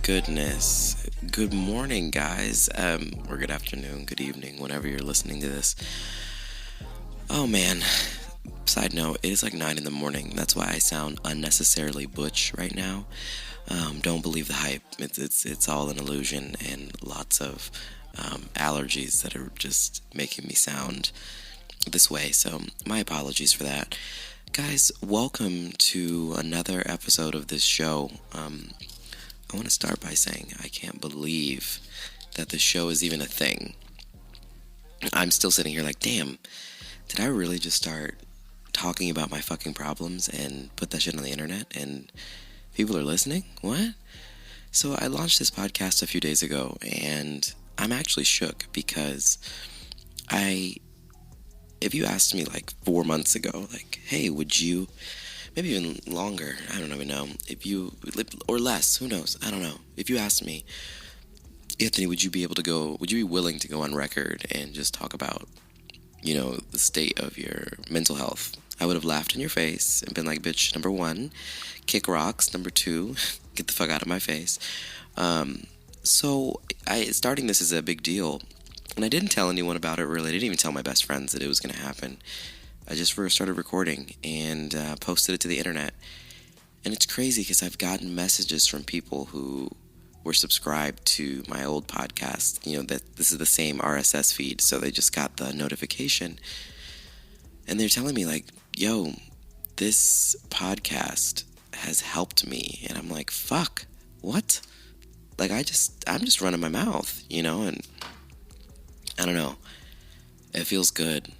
goodness. Good morning, guys. Or good afternoon, good evening, whenever you're listening to this. Oh man. Side note, it is like 9 in the morning. That's why I sound unnecessarily butch right now. Don't believe the hype. It's all an illusion and lots of allergies that are just making me sound this way. So my apologies for that. Guys, welcome to another episode of this show. I want to start by saying I can't believe that this show is even a thing. I'm still sitting here like, damn, did I really just start talking about my fucking problems and put that shit on the internet and people are listening? What? So I launched this podcast a few days ago and I'm actually shook because if you asked me like 4 months ago, like, hey, would you, maybe even longer, I don't even know, if you, or less, who knows, I don't know. If you asked me, Anthony, would you be willing to go on record and just talk about, the state of your mental health? I would have laughed in your face and been like, bitch, number one, kick rocks. Number two, get the fuck out of my face. So starting this is a big deal. And I didn't tell anyone about it, really. I didn't even tell my best friends that it was going to happen. I just started recording and posted it to the internet. And it's crazy because I've gotten messages from people who were subscribed to my old podcast, that this is the same RSS feed, so they just got the notification. And they're telling me like, yo, this podcast has helped me. And I'm like, fuck, what? Like, I'm just running my mouth, and I don't know. It feels good.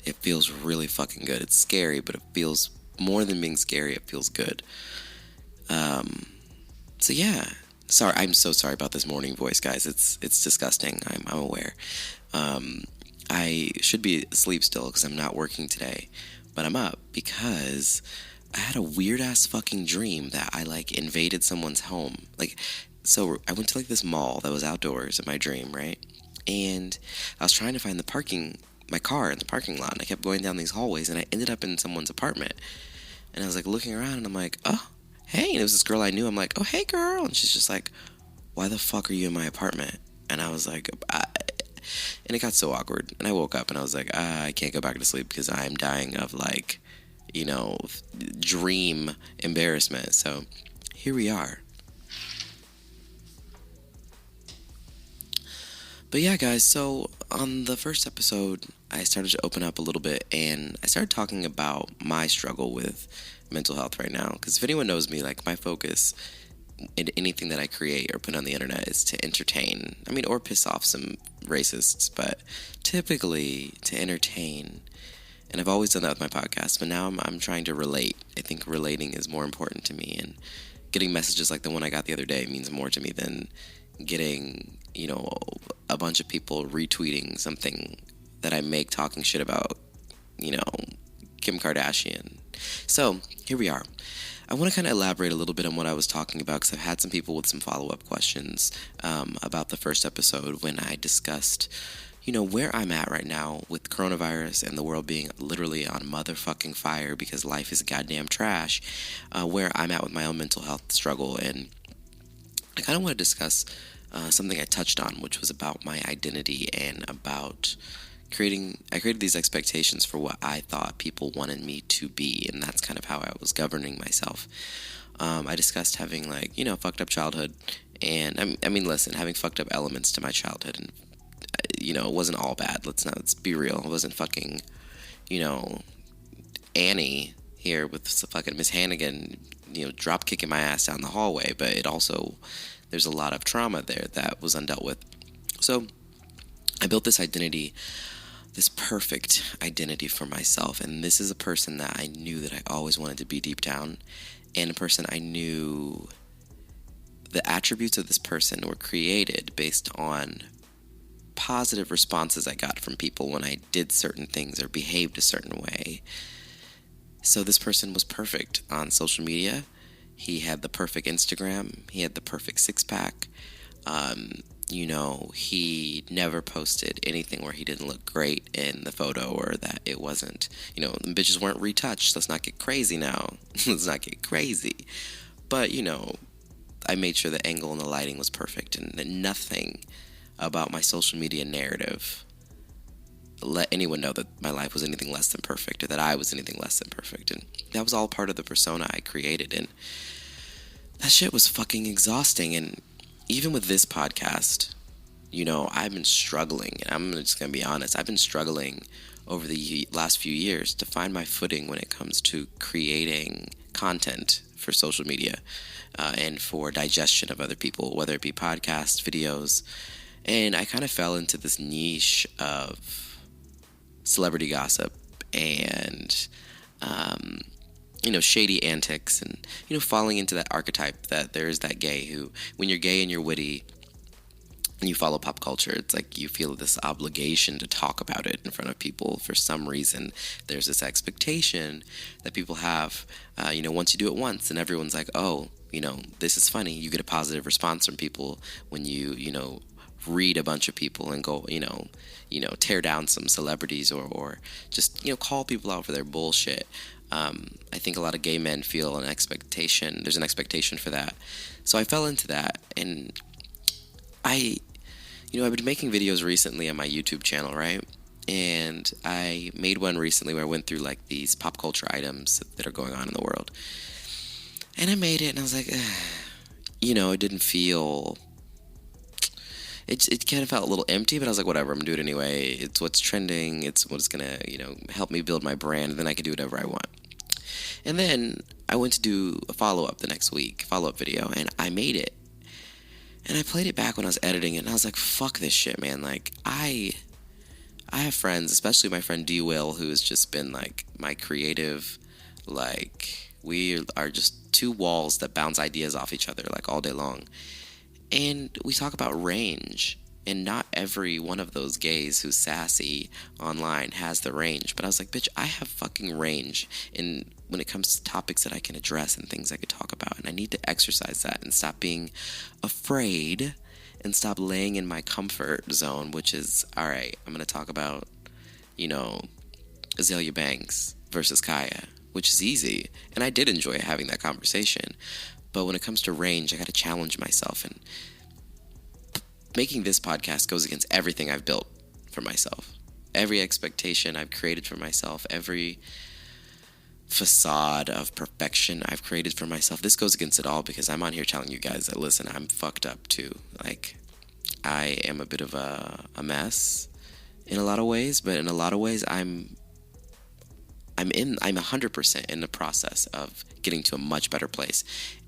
It feels really fucking good. It's scary, but it feels more than being scary. It feels good. So yeah. Sorry, I'm so sorry about this morning voice, guys. It's disgusting. I'm aware. I should be asleep still because I'm not working today, but I'm up because I had a weird ass fucking dream that I like invaded someone's home. Like, so I went to like this mall that was outdoors in my dream, right? And I was trying to find my car in the parking lot. And I kept going down these hallways and I ended up in someone's apartment. And I was like looking around and I'm like, oh, hey. And it was this girl I knew. I'm like, oh, hey girl. And she's just like, why the fuck are you in my apartment? And I was like, and it got so awkward. And I woke up and I was like, I can't go back to sleep because I'm dying of like, dream embarrassment. So here we are. But yeah, guys, so on the first episode, I started to open up a little bit and I started talking about my struggle with mental health right now. Because if anyone knows me, like my focus in anything that I create or put on the internet is to entertain. Or piss off some racists, but typically to entertain. And I've always done that with my podcast, but now I'm trying to relate. I think relating is more important to me, and getting messages like the one I got the other day means more to me than getting, a bunch of people retweeting something that I make talking shit about, Kim Kardashian. So here we are. I want to kind of elaborate a little bit on what I was talking about because I've had some people with some follow-up questions about the first episode when I discussed, where I'm at right now with coronavirus and the world being literally on motherfucking fire because life is goddamn trash, where I'm at with my own mental health struggle. And I kind of want to discuss something I touched on, which was about my identity and about I created these expectations for what I thought people wanted me to be, and that's kind of how I was governing myself. I discussed having fucked up childhood, and listen, having fucked up elements to my childhood, and it wasn't all bad. Let's be real. It wasn't fucking, Annie here with fucking Miss Hannigan, drop kicking my ass down the hallway, but it also, there's a lot of trauma there that was undealt with. So I built this identity, this perfect identity for myself, and this is a person that I knew that I always wanted to be deep down, and a person I knew the attributes of this person were created based on positive responses I got from people when I did certain things or behaved a certain way. So this person was perfect on social media. He had the perfect Instagram. He had the perfect six-pack. He never posted anything where he didn't look great in the photo or that it wasn't, bitches weren't retouched. Let's not get crazy now. Let's not get crazy. But, I made sure the angle and the lighting was perfect, and that nothing about my social media narrative let anyone know that my life was anything less than perfect, or that I was anything less than perfect. And that was all part of the persona I created, and that shit was fucking exhausting. And even with this podcast, I've been struggling, and I'm just gonna be honest, I've been struggling over the last few years to find my footing when it comes to creating content for social media, and for digestion of other people, whether it be podcasts, videos. And I kind of fell into this niche of celebrity gossip and, shady antics, and, falling into that archetype that there is that gay who, when you're gay and you're witty and you follow pop culture, it's like you feel this obligation to talk about it in front of people. For some reason, there's this expectation that people have, once you do it once, and everyone's like, oh, this is funny. You get a positive response from people when you read a bunch of people and go, tear down some celebrities, or just, call people out for their bullshit. I think a lot of gay men feel an expectation. There's an expectation for that. So I fell into that, and I've been making videos recently on my YouTube channel, right? And I made one recently where I went through like these pop culture items that are going on in the world. And I made it, and I was like, it didn't feel... It kind of felt a little empty, but I was like, whatever, I'm going to do it anyway. It's what's trending. It's what's going to, help me build my brand, and then I can do whatever I want. And then I went to do a follow-up the next week, follow-up video, and I made it. And I played it back when I was editing it, and I was like, fuck this shit, man. Like, I have friends, especially my friend D. Will, who has just been, like, my creative, like, we are just two walls that bounce ideas off each other, like, all day long. And we talk about range, and not every one of those gays who's sassy online has the range. But I was like, bitch, I have fucking range when it comes to topics that I can address and things I could talk about. And I need to exercise that and stop being afraid and stop laying in my comfort zone, which is, all right, I'm going to talk about, Azealia Banks versus Kaya, which is easy. And I did enjoy having that conversation. But when it comes to range, I got to challenge myself. And making this podcast goes against everything I've built for myself. Every expectation I've created for myself, every facade of perfection I've created for myself. This goes against it all, because I'm on here telling you guys that, listen, I'm fucked up too. Like, I am a bit of a mess in a lot of ways, but in a lot of ways I'm 100% in the process of getting to a much better place,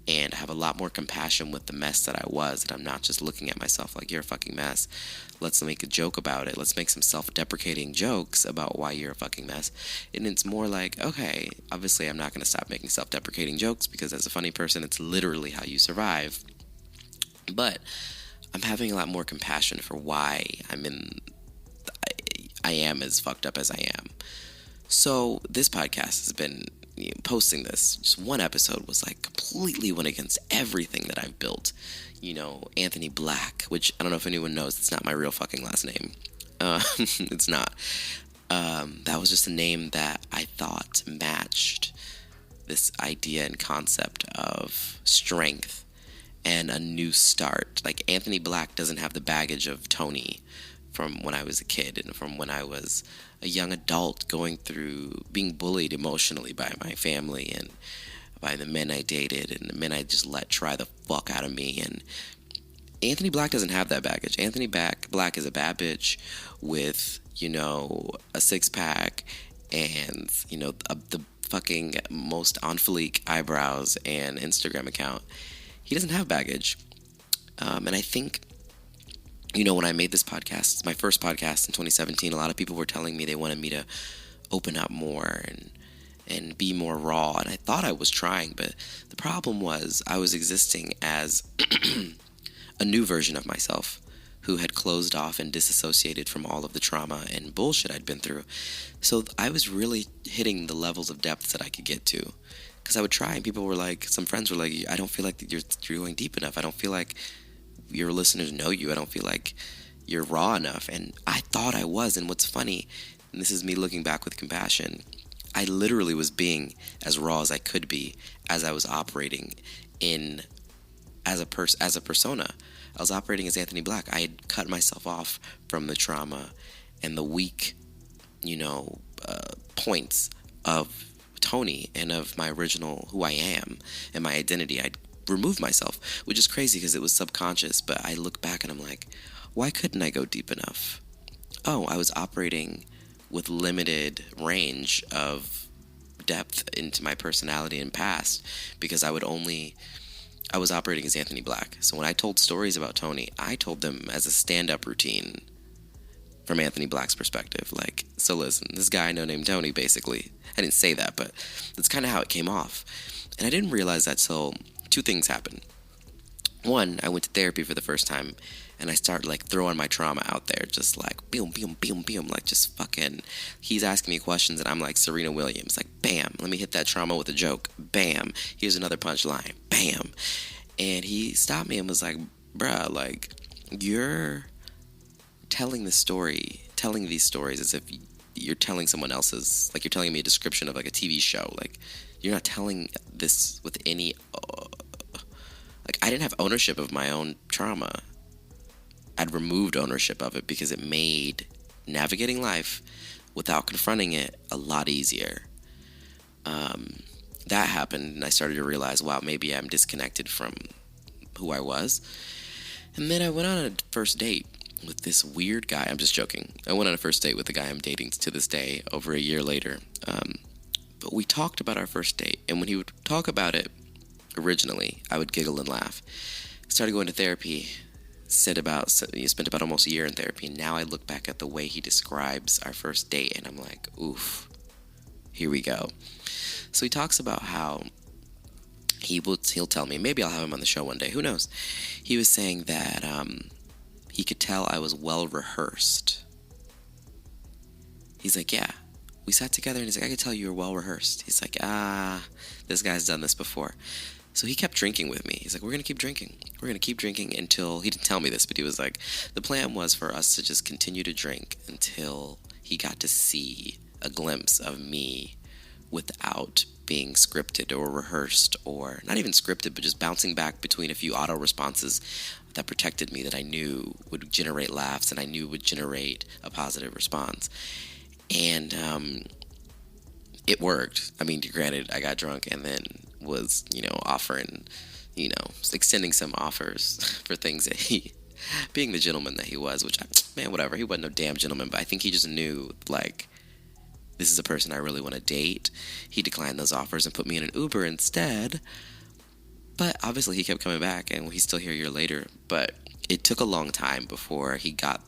and have a lot more compassion with the mess that I was, and I'm not just looking at myself like, you're a fucking mess. Let's make a joke about it. Let's make some self-deprecating jokes about why you're a fucking mess. And it's more like, okay, obviously I'm not going to stop making self-deprecating jokes, because as a funny person, it's literally how you survive. But I'm having a lot more compassion for why I am as fucked up as I am. So this podcast has been, posting this, just one episode was like completely went against everything that I've built. Anthony Black, which I don't know if anyone knows, it's not my real fucking last name. It's not. That was just a name that I thought matched this idea and concept of strength and a new start. Like, Anthony Black doesn't have the baggage of Tony from when I was a kid, and from when I was a young adult going through being bullied emotionally by my family and by the men I dated and the men I just let try the fuck out of me. And Anthony Black doesn't have that baggage. Anthony Black is a bad bitch with, a six-pack and, the fucking most on fleek eyebrows and Instagram account. He doesn't have baggage. And I think, when I made this podcast, my first podcast in 2017, a lot of people were telling me they wanted me to open up more and be more raw. And I thought I was trying, but the problem was I was existing as a new version of myself who had closed off and disassociated from all of the trauma and bullshit I'd been through. So I was really hitting the levels of depth that I could get to. Because I would try, and people were like, some friends were like, I don't feel like you're going deep enough. I don't feel like your listeners know you. I don't feel like you're raw enough. And I thought I was. And what's funny, and this is me looking back with compassion, I literally was being as raw as I could be as I was operating in as a persona. I was operating as Anthony Black. I had cut myself off from the trauma and the weak, points of Tony and of my original who I am and my identity. I'd removed myself, which is crazy because it was subconscious, but I look back and I'm like, why couldn't I go deep enough? Oh, I was operating with limited range of depth into my personality and past because I was operating as Anthony Black. So when I told stories about Tony, I told them as a stand-up routine from Anthony Black's perspective. Like, so listen, this guy I know named Tony, basically. I didn't say that, but that's kind of how it came off. And I didn't realize that till two things happened. One, I went to therapy for the first time, and I started, like, throwing my trauma out there, just like, boom, boom, boom, boom, like, just fucking, he's asking me questions, and I'm like Serena Williams, like, bam, let me hit that trauma with a joke, bam, here's another punchline, bam. And he stopped me and was like, bruh, like, you're telling these stories as if you're telling someone else's, like, you're telling me a description of, like, a TV show, like, you're not telling this with any, like, I didn't have ownership of my own trauma. I'd removed ownership of it because it made navigating life without confronting it a lot easier. That happened, and I started to realize, wow, maybe I'm disconnected from who I was. And then I went on a first date with this weird guy. I'm just joking. I went on a first date with the guy I'm dating to this day, over a year later. But we talked about our first date, and when he would talk about it originally, I would giggle and laugh. Started going to therapy. Spent about almost a year in therapy, and now I look back at the way he describes our first date, and I'm like, oof, here we go. So he talks about how he'll tell me, maybe I'll have him on the show one day, who knows. He was saying that he could tell I was well rehearsed. He's like, yeah. We sat together, and he's like, I could tell you were well rehearsed. He's like, this guy's done this before. So he kept drinking with me. He's like, we're going to keep drinking. We're going to keep drinking until, he didn't tell me this, but he was like, the plan was for us to just continue to drink until he got to see a glimpse of me without being scripted or rehearsed, or not even scripted, but just bouncing back between a few auto responses that protected me, that I knew would generate laughs and I knew would generate a positive response. And it worked. I mean, granted, I got drunk and then was, offering, extending some offers for things that he, being the gentleman that he was, which, whatever, he wasn't no damn gentleman, but I think he just knew, like, this is a person I really want to date. He declined those offers and put me in an Uber instead. But obviously he kept coming back, and he's still here a year later. But it took a long time before he got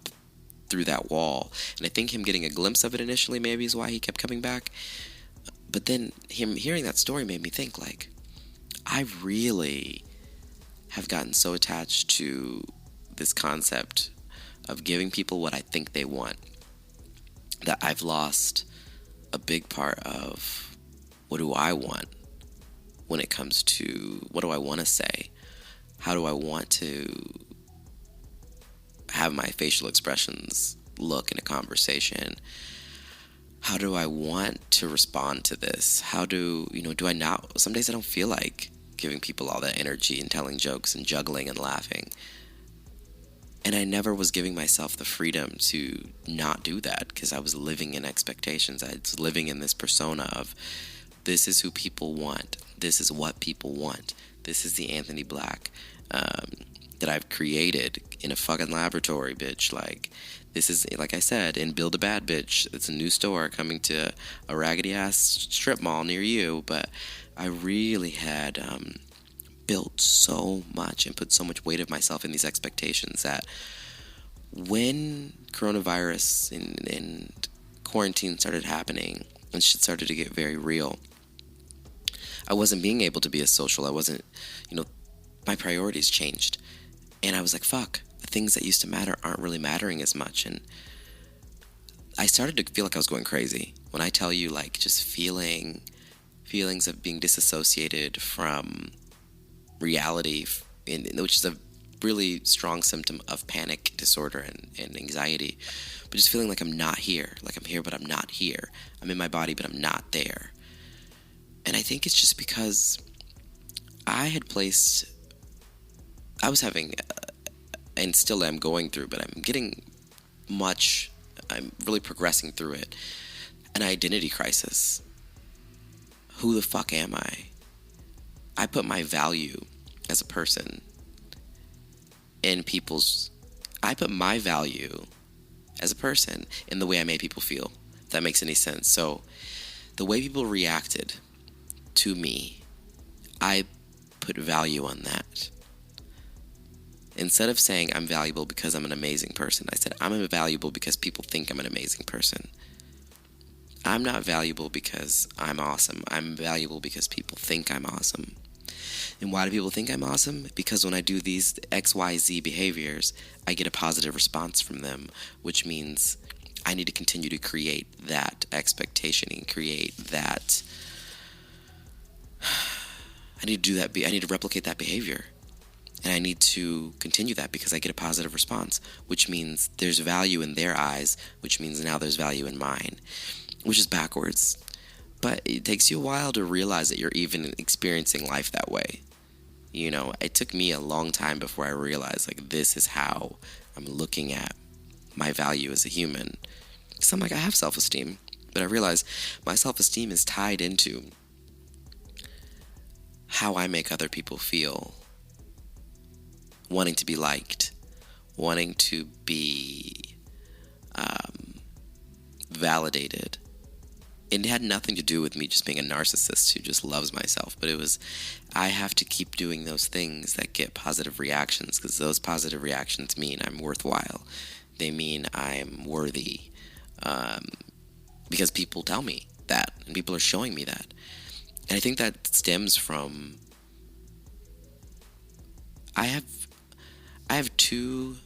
through that wall. And I think him getting a glimpse of it initially maybe is why he kept coming back. But then him hearing that story made me think, like, I really have gotten so attached to this concept of giving people what I think they want that I've lost a big part of what do I want when it comes to what do I want to say? How do I want to have my facial expressions look in a conversation? How do I want to respond to this? How do I not? Some days I don't feel like giving people all that energy and telling jokes and juggling and laughing. And I never was giving myself the freedom to not do that because I was living in expectations. I was living in this persona of this is who people want. This is what people want. This is the Anthony Black that I've created in a fucking laboratory, bitch. Like, this is, like I said, in Build a Bad Bitch. It's a new store coming to a raggedy-ass strip mall near you. But I really had built so much and put so much weight of myself in these expectations that when coronavirus and quarantine started happening and shit started to get very real, I wasn't being able to be as social. I wasn't, my priorities changed. And I was like, fuck, the things that used to matter aren't really mattering as much. And I started to feel like I was going crazy. When I tell you, like, just feelings of being disassociated from reality, which is a really strong symptom of panic disorder and anxiety, but just feeling like I'm not here, like I'm here but I'm not here, I'm in my body but I'm not there. And I think it's just because I had placed I was having, and still am going through, but I'm really progressing through it, an identity crisis. Who the fuck am I? I put my value as a person in people's, I put my value as a person in the way I made people feel, if that makes any sense. So the way people reacted to me, I put value on that. Instead of saying I'm valuable because I'm an amazing person, I said I'm valuable because people think I'm an amazing person. I'm not valuable because I'm awesome. I'm valuable because people think I'm awesome. And why do people think I'm awesome? Because when I do these XYZ behaviors, I get a positive response from them, which means I need to continue to create that expectation and create that. I need to do that. I need to replicate that behavior. And I need to continue that because I get a positive response, which means there's value in their eyes, which means now there's value in mine, which is backwards. But it takes you a while to realize that you're even experiencing life that way. You know, it took me a long time before I realized, like, this is how I'm looking at my value as a human. Because I'm like, I have self-esteem. But I realize my self-esteem is tied into how I make other people feel. Wanting to be liked. Wanting to be validated. It had nothing to do with me just being a narcissist who just loves myself, but it was, I have to keep doing those things that get positive reactions, because those positive reactions mean I'm worthwhile. They mean I'm worthy, because people tell me that, and people are showing me that. And I think that stems from, I have two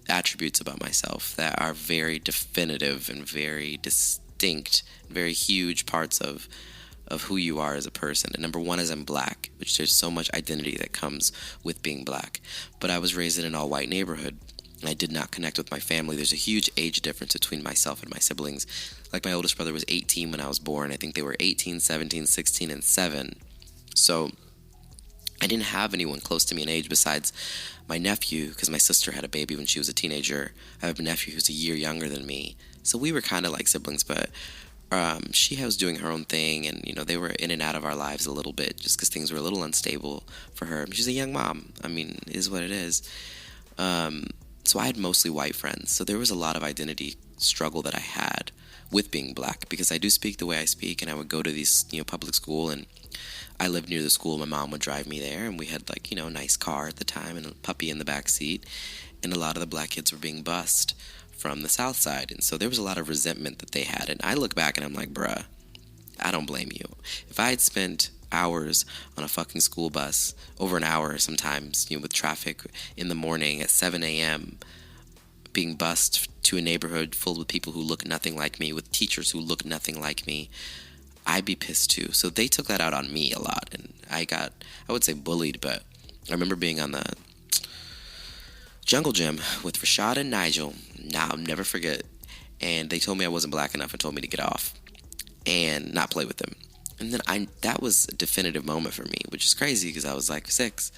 attributes about myself that are very definitive and very distinct, very huge parts of who you are as a person. And number one is I'm black, which there's so much identity that comes with being black. But I was raised in an all-white neighborhood, and I did not connect with my family. There's a huge age difference between myself and my siblings. Like, my oldest brother was 18 when I was born. I think they were 18, 17, 16, and 7. So I didn't have anyone close to me in age besides my nephew, because my sister had a baby when she was a teenager. I have a nephew who's a year younger than me. So we were kind of like siblings, but she was doing her own thing, and, you know, they were in and out of our lives a little bit just because things were a little unstable for her. She's a young mom. I mean, it is what it is. So I had mostly white friends. So there was a lot of identity struggle that I had with being black, because I do speak the way I speak, and I would go to these, you know, public school, and I lived near the school. My mom would drive me there, and we had, like, you know, a nice car at the time and a puppy in the back seat, and a lot of the black kids were being bused from the south side, and so there was a lot of resentment that they had. And I look back and I'm like, bruh, I don't blame you. If I had spent hours on a fucking school bus, over an hour sometimes, you know, with traffic in the morning at 7 a.m., being bused to a neighborhood full with people who look nothing like me, with teachers who look nothing like me, I'd be pissed too. So they took that out on me a lot, and I would say bullied, but I remember being on the jungle gym with Rashad and Nigel. Now I'll never forget. And they told me I wasn't black enough and told me to get off and not play with them. And then that was a definitive moment for me, which is crazy because I was like 6.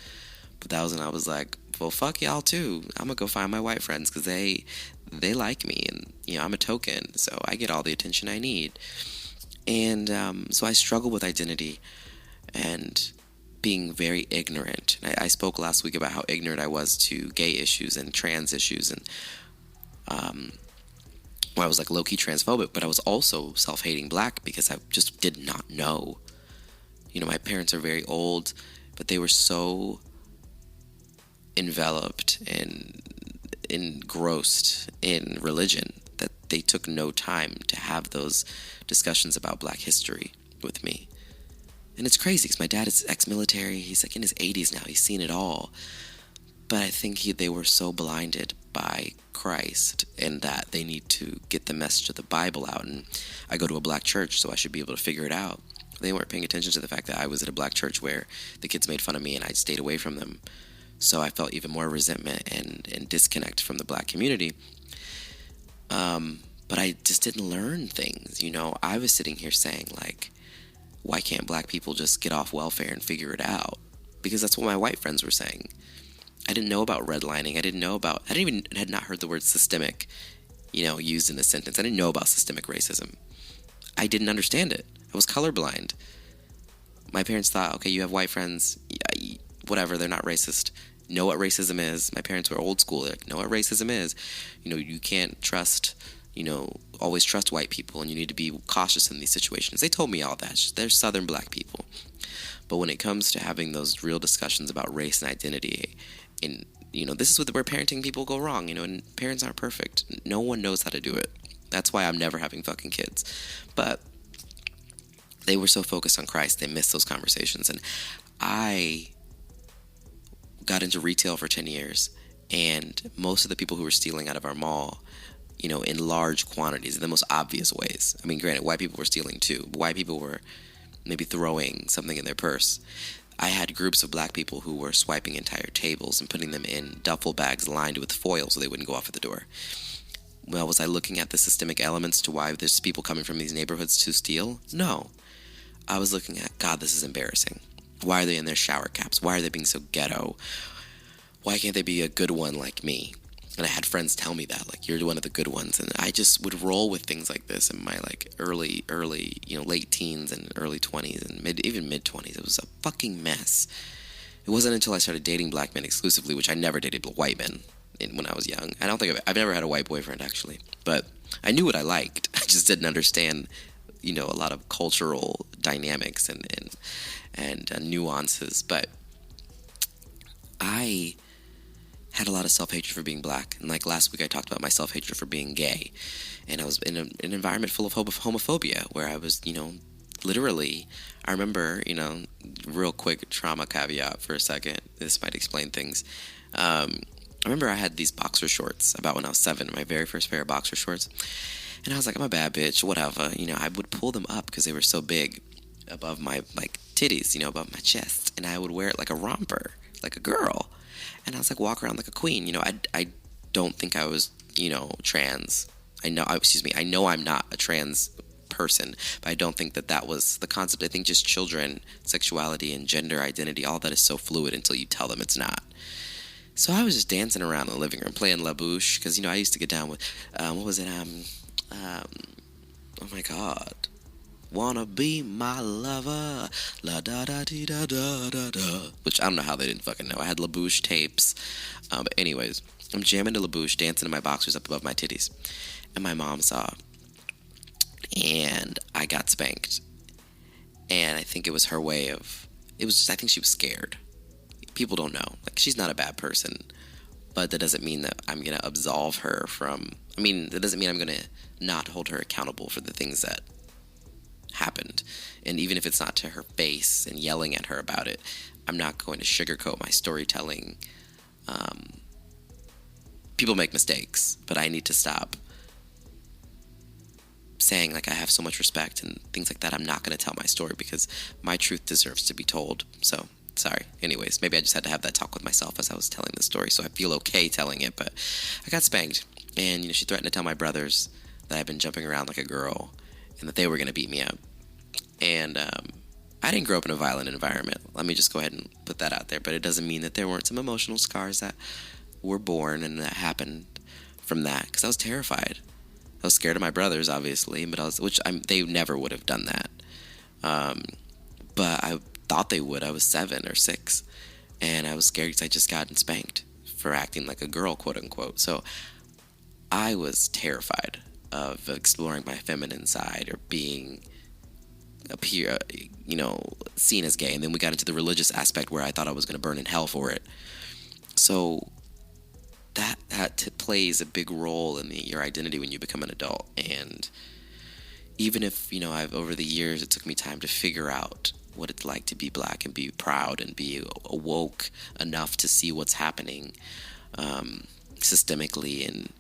But that was when I was like, well, fuck y'all too. I'm gonna go find my white friends because they like me, and, you know, I'm a token, so I get all the attention I need. And so I struggle with identity and being very ignorant. I spoke last week about how ignorant I was to gay issues and trans issues, and I was like low-key transphobic, but I was also self-hating black because I just did not know. You know, my parents are very old, but they were so enveloped and engrossed in religion that they took no time to have those discussions about black history with me. And it's crazy because my dad is ex-military. He's like in his 80s now. He's seen it all. But I think they were so blinded by Christ and that they need to get the message of the Bible out. And I go to a black church, so I should be able to figure it out. They weren't paying attention to the fact that I was at a black church where the kids made fun of me and I stayed away from them. So I felt even more resentment and disconnect from the black community. But I just didn't learn things. You know, I was sitting here saying, like, why can't black people just get off welfare and figure it out? Because that's what my white friends were saying. I didn't know about redlining. I didn't even, had not heard the word systemic, used in a sentence. I didn't know about systemic racism. I didn't understand it. I was colorblind. My parents thought, okay, you have white friends, yeah, whatever, they're not racist. Know what racism is. My parents were old school. They're like, know what racism is. You can't trust, always trust white people, and you need to be cautious in these situations. They told me all that. They're Southern black people. But when it comes to having those real discussions about race and identity, and this is where parenting people go wrong. And parents aren't perfect. No one knows how to do it. That's why I'm never having fucking kids. But they were so focused on Christ, they missed those conversations. And I got into retail for 10 years, and most of the people who were stealing out of our mall, in large quantities, in the most obvious ways. I mean, granted, white people were stealing too, but white people were maybe throwing something in their purse. I had groups of black people who were swiping entire tables and putting them in duffel bags lined with foil so they wouldn't go off at the door. Well, was I looking at the systemic elements to why there's people coming from these neighborhoods to steal? No. I was looking at, God, this is embarrassing. Why are they in their shower caps? Why are they being so ghetto? Why can't they be a good one like me? And I had friends tell me that, like, you're one of the good ones. And I just would roll with things like this in my, like, early, late teens and early 20s and even mid-20s. It was a fucking mess. It wasn't until I started dating black men exclusively, which I never dated white men when I was young. I don't think I've never had a white boyfriend, actually. But I knew what I liked. I just didn't understand, a lot of cultural dynamics and nuances. But I had a lot of self-hatred for being black. And like last week I talked about my self-hatred for being gay. And I was in an environment full of homophobia where I was, literally, I remember, real quick trauma caveat for a second. This might explain things. I remember I had these boxer shorts about when I was 7, my very first pair of boxer shorts. And I was like, I'm a bad bitch, whatever. I would pull them up because they were so big above my, like, titties, above my chest. And I would wear it like a romper, like a girl. And I was like, walk around like a queen. I don't think I was, trans. I know I'm not a trans person, but I don't think that was the concept. I think just children, sexuality, and gender identity, all that is so fluid until you tell them it's not. So I was just dancing around in the living room, playing La Bouche, because, I used to get down with, what was it, oh my God. Wanna be my lover, la da da dee da da da da. Which I don't know how they didn't fucking know. I had La Bouche tapes. But anyways, I'm jamming to La Bouche, dancing in my boxers up above my titties. And my mom saw. And I got spanked. And I think it was her way of, I think she was scared. People don't know. Like, she's not a bad person. But that doesn't mean that I'm going to absolve her that doesn't mean I'm going to not hold her accountable for the things that happened. And even if it's not to her face and yelling at her about it, I'm not going to sugarcoat my storytelling. People make mistakes, but I need to stop saying, like, I have so much respect and things like that. I'm not going to tell my story because my truth deserves to be told. So, sorry. Anyways, maybe I just had to have that talk with myself as I was telling the story, so I feel okay telling it. But I got spanked, and, she threatened to tell my brothers that I'd been jumping around like a girl and that they were going to beat me up. And I didn't grow up in a violent environment. Let me just go ahead and put that out there. But it doesn't mean that there weren't some emotional scars that were born and that happened from that. Because I was terrified. I was scared of my brothers, obviously, but they never would have done that. But I thought they would. I was 7 or 6, and I was scared because I just gotten spanked for acting like a girl, quote unquote. So I was terrified of exploring my feminine side or being seen as gay. And then we got into the religious aspect where I thought I was going to burn in hell for it. So that plays a big role in your identity when you become an adult. And even if, I've over the years, it took me time to figure out what it's like to be black and be proud and be awoke enough to see what's happening systemically and,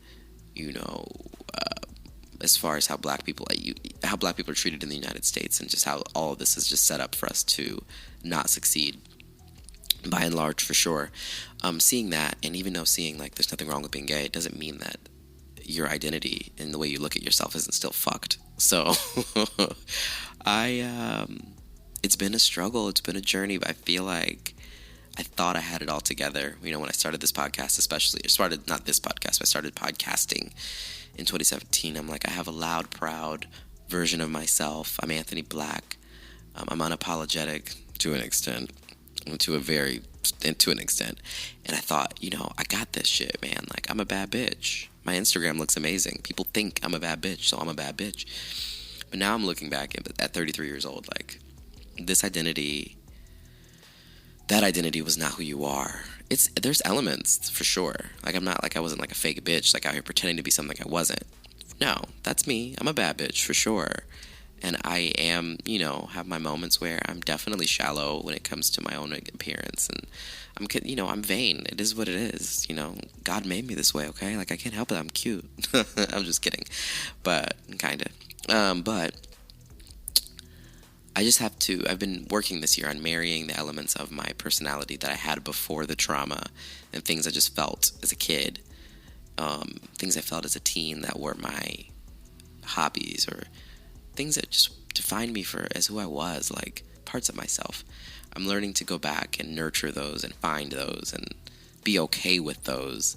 as far as how black people are treated in the United States, and just how all of this is just set up for us to not succeed, by and large, for sure. Seeing that, and even though seeing, like, there's nothing wrong with being gay, it doesn't mean that your identity and the way you look at yourself isn't still fucked. So, it's been a struggle, it's been a journey, but I feel like I thought I had it all together. You know, when I started this podcast, especially, I started not this podcast, but I started podcasting in 2017. I'm like, I have a loud, proud version of myself. I'm Anthony Black. I'm unapologetic to an extent, to an extent. And I thought, you know, I got this shit, man. Like, I'm a bad bitch. My Instagram looks amazing. People think I'm a bad bitch, so I'm a bad bitch. But now I'm looking back at 33 years old, like, this identity, that identity was not who you are. There's elements for sure. Like, I wasn't like a fake bitch, like out here pretending to be something I wasn't. No, that's me. I'm a bad bitch for sure. And I am, you know, have my moments where I'm definitely shallow when it comes to my own appearance. And I'm vain. It is what it is. You know, God made me this way, okay? Like, I can't help it. I'm cute. I'm just kidding. But, kind of. But I've been working this year on marrying the elements of my personality that I had before the trauma and things I just felt as a kid, things I felt as a teen that were my hobbies or things that just defined me as who I was, like parts of myself. I'm learning to go back and nurture those and find those and be okay with those,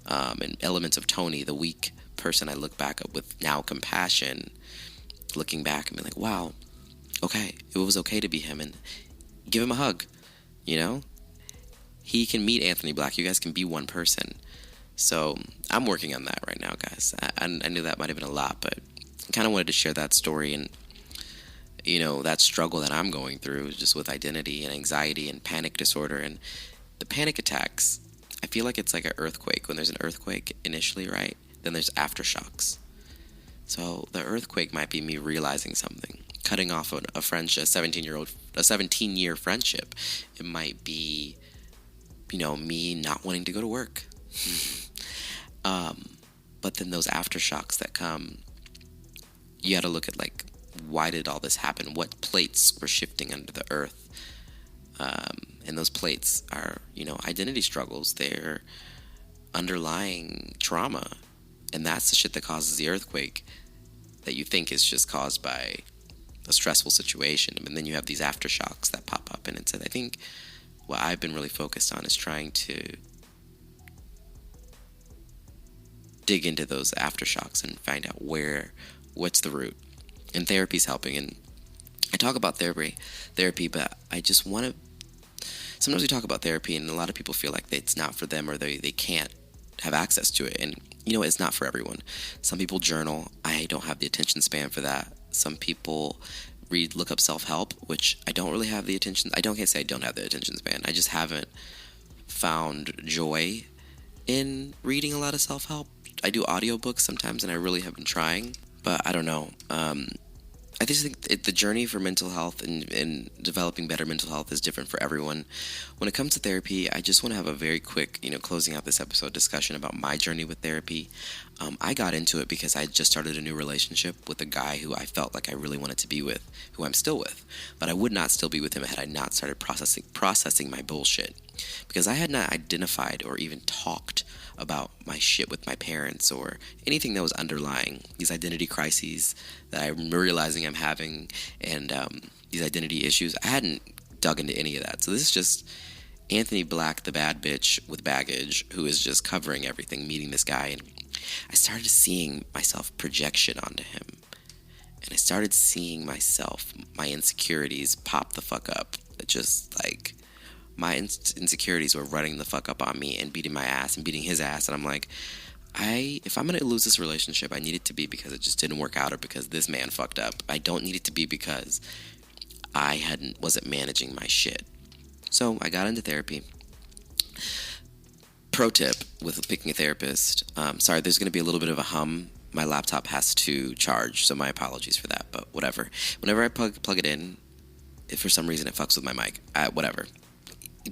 and elements of Tony, the weak person I look back at with now compassion, looking back and be like, wow, okay, it was okay to be him, and give him a hug, you know? He can meet Anthony Black. You guys can be one person. So I'm working on that right now, guys. I knew that might have been a lot, but I kind of wanted to share that story and, you know, that struggle that I'm going through just with identity and anxiety and panic disorder. And the panic attacks, I feel like it's like an earthquake. When there's an earthquake initially, right? Then there's aftershocks. So the earthquake might be me realizing something, cutting off a friendship, a 17-year friendship. It might be, you know, me not wanting to go to work. But then those aftershocks that come, you got to look at, like, why did all this happen? What plates were shifting under the earth? And those plates are, you know, identity struggles. They're underlying trauma. And that's the shit that causes the earthquake that you think is just caused by a stressful situation. And then you have these aftershocks that pop up. And I think what I've been really focused on is trying to dig into those aftershocks and find out what's the root. And therapy's helping. And I talk about therapy, but I just want to, sometimes we talk about therapy and a lot of people feel like it's not for them or they can't have access to it. And, you know, it's not for everyone. Some people journal. I don't have the attention span for that. Some people look up self-help, which I don't really have the attention. Can't say I don't have the attention span. I just haven't found joy in reading a lot of self-help. I do audiobooks sometimes, and I really have been trying, but I don't know. I just think the journey for mental health and developing better mental health is different for everyone. When it comes to therapy, I just want to have a very quick, you know, closing out this episode discussion about my journey with therapy. I got into it because I just started a new relationship with a guy who I felt like I really wanted to be with, who I'm still with. But I would not still be with him had I not started processing my bullshit. Because I had not identified or even talked about my shit with my parents or anything that was underlying these identity crises that I'm realizing I'm having and these identity issues. I hadn't dug into any of that. So this is just Anthony Black, the bad bitch with baggage, who is just covering everything, meeting this guy. And I started seeing myself projection onto him. And I started seeing myself, my insecurities pop the fuck up. It just like my insecurities were running the fuck up on me and beating my ass and beating his ass. And I'm like, if I'm going to lose this relationship, I need it to be because it just didn't work out or because this man fucked up. I don't need it to be because I wasn't managing my shit. So I got into therapy. Pro tip with picking a therapist. Sorry, there's going to be a little bit of a hum. My laptop has to charge, so my apologies for that, but whatever. Whenever I plug it in, if for some reason it fucks with my mic, whatever.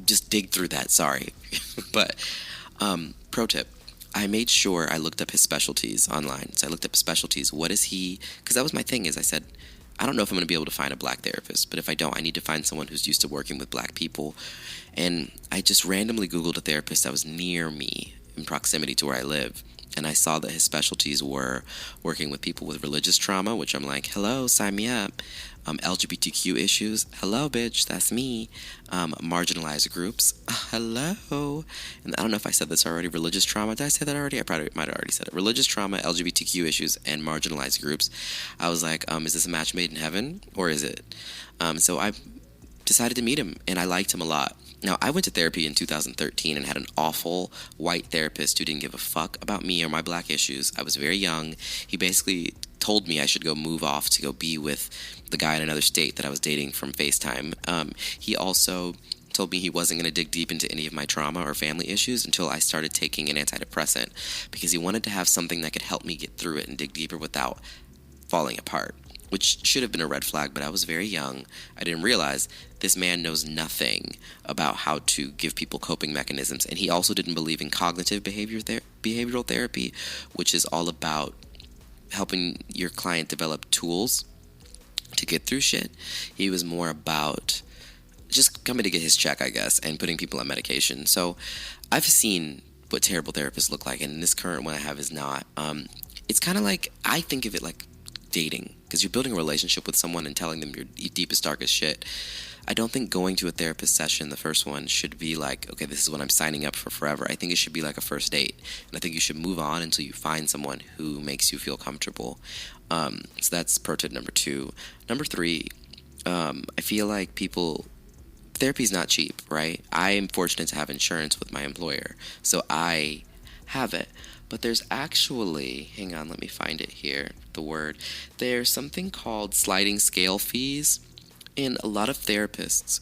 Just dig through that, sorry. But pro tip, I made sure I looked up his specialties online. So I looked up his specialties. What is he? Because that was my thing, is I said, I don't know if I'm going to be able to find a black therapist, but if I don't, I need to find someone who's used to working with black people. And I just randomly Googled a therapist that was near me in proximity to where I live. and I saw that his specialties were working with people with religious trauma, which I'm like, hello, sign me up. LGBTQ issues, hello, bitch, that's me. Marginalized groups, hello. And I don't know if I said this already. Religious trauma, did I say that already? I probably might have already said it. Religious trauma, LGBTQ issues, and marginalized groups. I was like, is this a match made in heaven, or is it? So I decided to meet him, and I liked him a lot. Now, I went to therapy in 2013 and had an awful white therapist who didn't give a fuck about me or my black issues. I was very young. He basically told me I should go move off to go be with the guy in another state that I was dating from FaceTime. He also told me he wasn't going to dig deep into any of my trauma or family issues until I started taking an antidepressant, because he wanted to have something that could help me get through it and dig deeper without falling apart, which should have been a red flag, but I was very young. I didn't realize this man knows nothing about how to give people coping mechanisms. And he also didn't believe in cognitive behavioral therapy, which is all about helping your client develop tools to get through shit. He was more about just coming to get his check, I guess, and putting people on medication. So I've seen what terrible therapists look like, and this current one I have is not. It's kind of like, I think of it like dating, because you're building a relationship with someone and telling them your deepest, darkest shit. I don't think going to a therapist session, the first one, should be like, okay, this is what I'm signing up for forever. I think it should be like a first date, and I think you should move on until you find someone who makes you feel comfortable. So that's pro tip number 2. Number 3, I feel like therapy's not cheap, right? I am fortunate to have insurance with my employer, so I have it. But there's actually, hang on, let me find it here, the word. There's something called sliding scale fees, and a lot of therapists,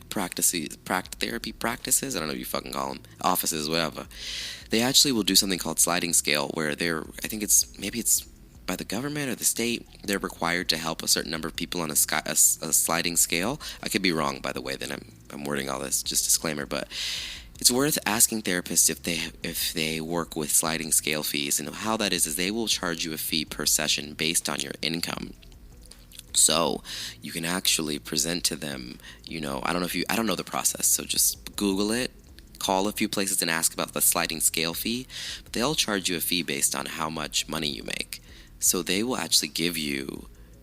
therapy practices, I don't know what you fucking call them, offices, whatever. They actually will do something called sliding scale, where I think maybe it's by the government or the state, they're required to help a certain number of people on a sliding scale. I could be wrong, by the way, that I'm wording all this, just disclaimer, but it's worth asking therapists if they work with sliding scale fees. And how that is they will charge you a fee per session based on your income. So you can actually present to them, I don't know the process, so just Google it, call a few places and ask about the sliding scale fee. But they'll charge you a fee based on how much money you make. So they will actually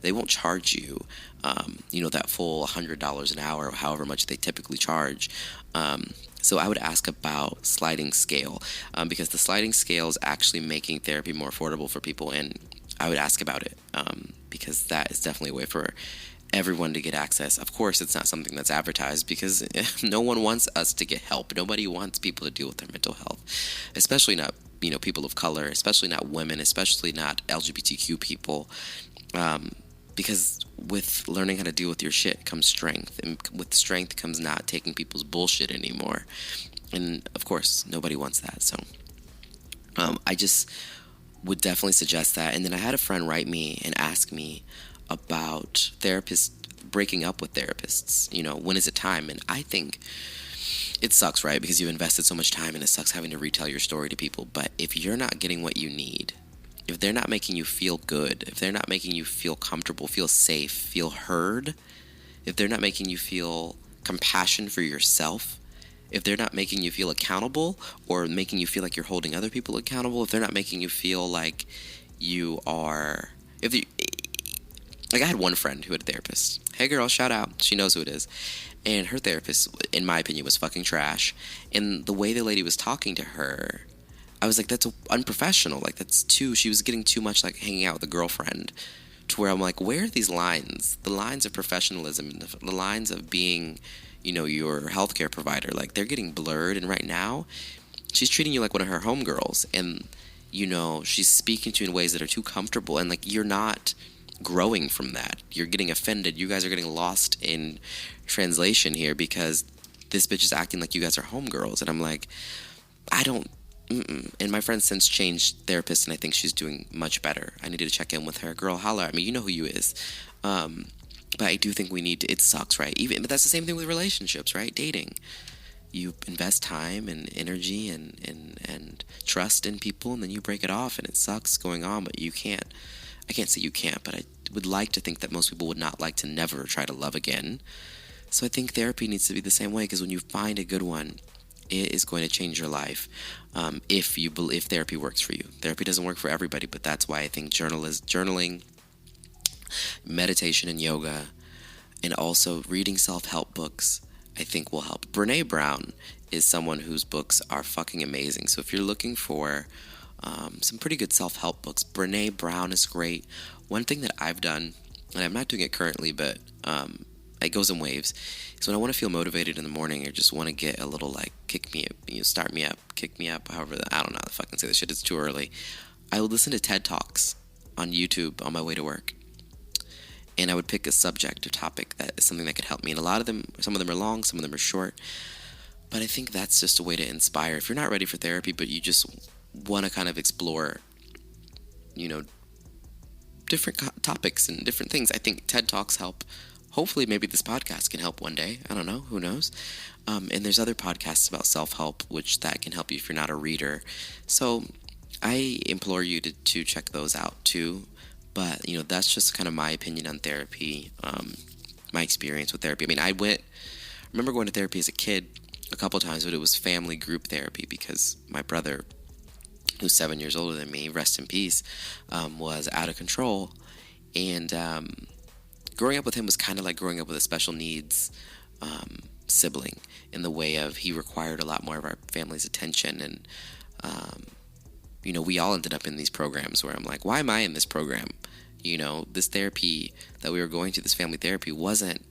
they won't charge you, that full $100 an hour, or however much they typically charge. So I would ask about sliding scale, because the sliding scale is actually making therapy more affordable for people, and I would ask about it, because that is definitely a way for everyone to get access. Of course, it's not something that's advertised, because no one wants us to get help. Nobody wants people to deal with their mental health, especially not people of color, especially not women, especially not LGBTQ people. Because with learning how to deal with your shit comes strength, and with strength comes not taking people's bullshit anymore. And of course, nobody wants that. So I just would definitely suggest that. And then I had a friend write me and ask me about therapists breaking up with therapists. When is it time? And I think it sucks, right? Because you've invested so much time, and it sucks having to retell your story to people. But if you're not getting what you need, if they're not making you feel good, if they're not making you feel comfortable, feel safe, feel heard, if they're not making you feel compassion for yourself, if they're not making you feel accountable or making you feel like you're holding other people accountable, if they're not making you feel like you are, like I had one friend who had a therapist. Hey girl, shout out. She knows who it is. And her therapist, in my opinion, was fucking trash. And the way the lady was talking to her, I was like, that's unprofessional. Like, she was getting too much like hanging out with a girlfriend, to where I'm like, where are these lines? The lines of professionalism, the lines of being, your healthcare provider, like they're getting blurred. And right now, she's treating you like one of her homegirls. And, she's speaking to you in ways that are too comfortable. And like, you're not growing from that. You're getting offended. You guys are getting lost in translation here, because this bitch is acting like you guys are homegirls. And I'm like, I don't. And my friend since changed therapists, and I think she's doing much better. I needed to check in with her. Girl, holla at me. You know who you is. But I do think we need to. It sucks, right? But that's the same thing with relationships, right? Dating. You invest time and energy and trust in people, and then you break it off, and it sucks going on. But you can't. I can't say you can't, but I would like to think that most people would not like to never try to love again. So I think therapy needs to be the same way, because when you find a good one, It is going to change your life if therapy works for you. Therapy doesn't work for everybody, but that's why I think journaling, meditation, and yoga, and also reading self-help books, I think will help. Brene Brown is someone whose books are fucking amazing. So if you're looking for some pretty good self-help books, Brene Brown is great. One thing that I've done, and I'm not doing it currently, but it goes in waves, is when I want to feel motivated in the morning or just want to get a little like kick me up, start me up, kick me up, however, I don't know how to fucking say this shit, it's too early. I would listen to TED Talks on YouTube on my way to work. And I would pick a subject or topic that is something that could help me. And some of them are long, some of them are short. But I think that's just a way to inspire. If you're not ready for therapy, but you just want to kind of explore, different topics and different things, I think TED Talks help. Hopefully, maybe this podcast can help one day. I don't know. Who knows? And there's other podcasts about self-help, which that can help you if you're not a reader. So I implore you to check those out too. But, that's just kind of my opinion on therapy, my experience with therapy. I mean, I remember going to therapy as a kid a couple times, but it was family group therapy because my brother, who's 7 years older than me, rest in peace, was out of control. And growing up with him was kind of like growing up with a special needs sibling in the way of he required a lot more of our family's attention. And, we all ended up in these programs where I'm like, why am I in this program? This therapy that we were going to, this family therapy, wasn't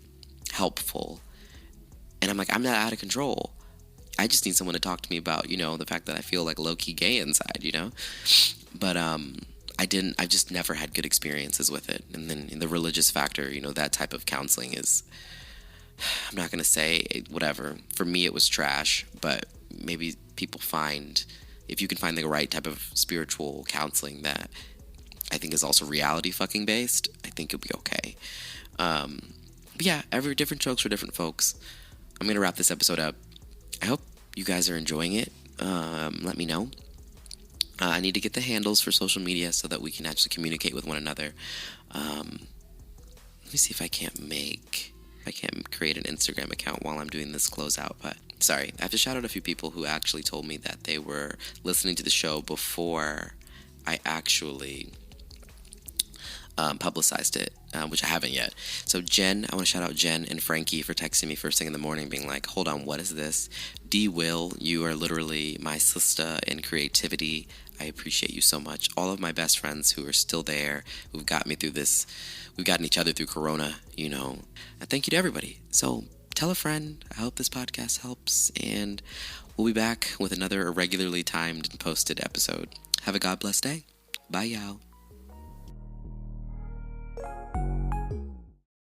helpful. And I'm like, I'm not out of control. I just need someone to talk to me about, the fact that I feel like low-key gay inside, But I just never had good experiences with it. And then the religious factor, that type of counseling is, I'm not going to say whatever. For me, it was trash, but maybe if you can find the right type of spiritual counseling that I think is also reality fucking based, I think it'll be okay. But yeah, every different strokes for different folks. I'm going to wrap this episode up. I hope you guys are enjoying it. Let me know. I need to get the handles for social media so that we can actually communicate with one another. Let me see if I can't create an Instagram account while I'm doing this closeout. But sorry, I have to shout out a few people who actually told me that they were listening to the show before I actually publicized it, which I haven't yet. So Jen, I want to shout out Jen and Frankie for texting me first thing in the morning being like, hold on, what is this? D. Will, you are literally my sister in creativity. I appreciate you so much. All of my best friends who are still there, who've got me through this, we've gotten each other through Corona, And thank you to everybody. So tell a friend. I hope this podcast helps, and we'll be back with another irregularly timed and posted episode. Have a God bless day. Bye, y'all.